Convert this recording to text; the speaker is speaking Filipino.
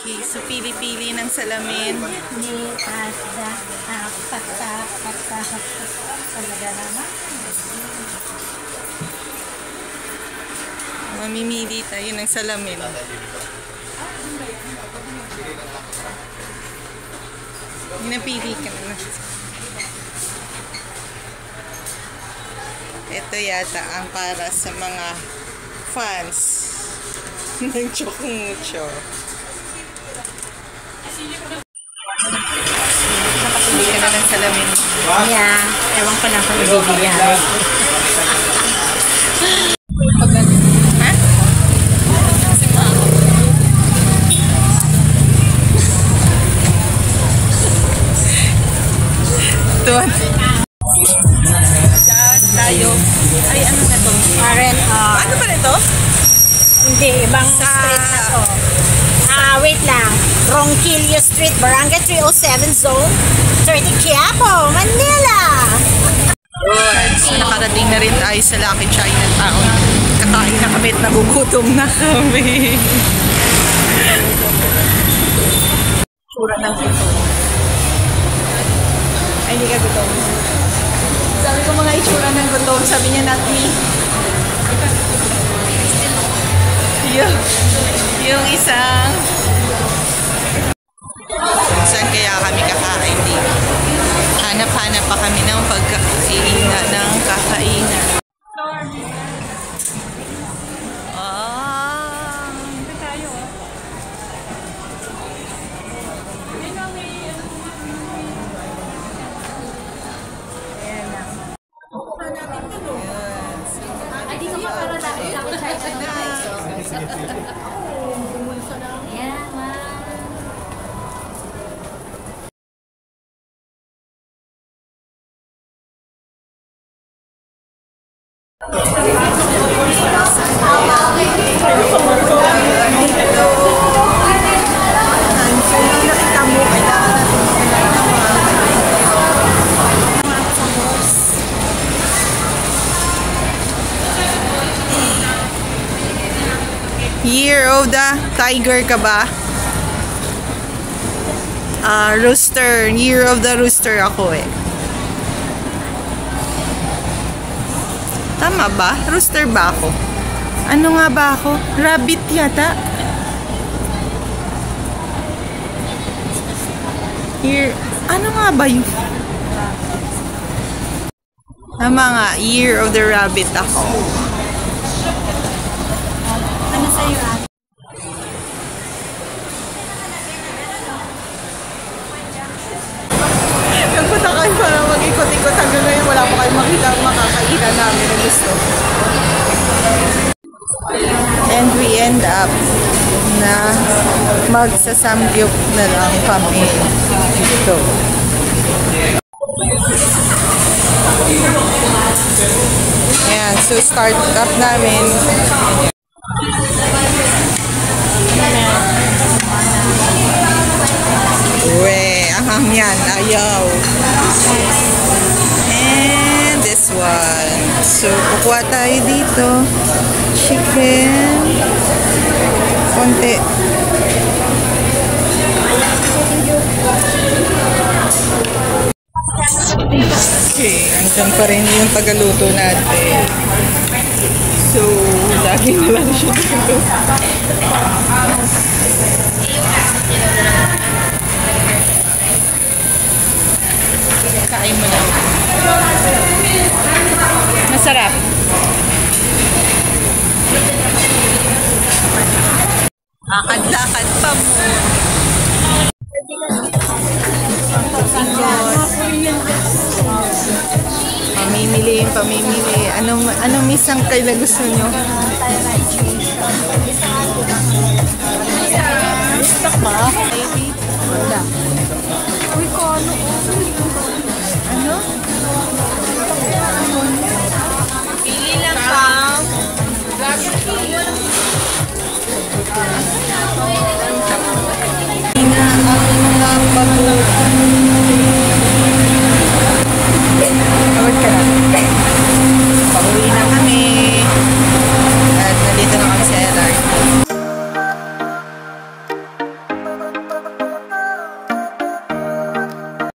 Okay, so pili-pili ng salamin. Mamimili tayo ng salamin. Napili ka na. Ito yata ang para sa mga fans ng Chocmucho. Nakapili ka na ng salamin. Yeah, ewan ko lang kung ibibigyan. Ha? Doon. Tayo. Ay, ano na to? Karen, Ano ba nito? hindi, ibang street na to. Wait lang. Ronquillo Street, Barangay 307 Zone, 30 Quiapo, Manila. Good. So, nakarating na rin tayo sa Lucky Chinatown. Kakain na kami at nagugutom na kami. Tsura ng ito. Ay, hindi ka gutom. Sabi ko mga itsura ng gutom. Sabi niya not me. Yung isang kung saan kaya kami kakain dito. Hanap-hanap pa kami ng pagkainan ng kakainan. Dito tayo. Ay, di ka pa para Lucky Chinatown. Yeah, ma. Year of the Tiger ka ba? Rooster. Year of the Rooster ako eh. Tama ba? Rooster ba ako? Ano nga ba ako? Rabbit yata? Year... Ano nga ba yun? Tama nga. Year of the Rabbit ako. Ano sa'yo, ate? Nagpunta kayo para mag-ikot-ikot hanggang ngayon wala pa kayong makita ang makakainan namin na gusto. And we end up na magsasamgyup na lang kami dito. Ayan, so start up namin. Uwe, ahang yan, ayaw. And this one. So, kukuha tayo dito. Chicken. Konti. Okay, hanggang pa rin yung tagaluto natin. So, lagi na lang siya dito. Kain mo lang. Masarap. Lakad-lakad pa mo. Pamimili. Anong misang kayo na gusto nyo? Stock ba? Wala. Uy, kono. Ano? Pili lang pa. Mga bago.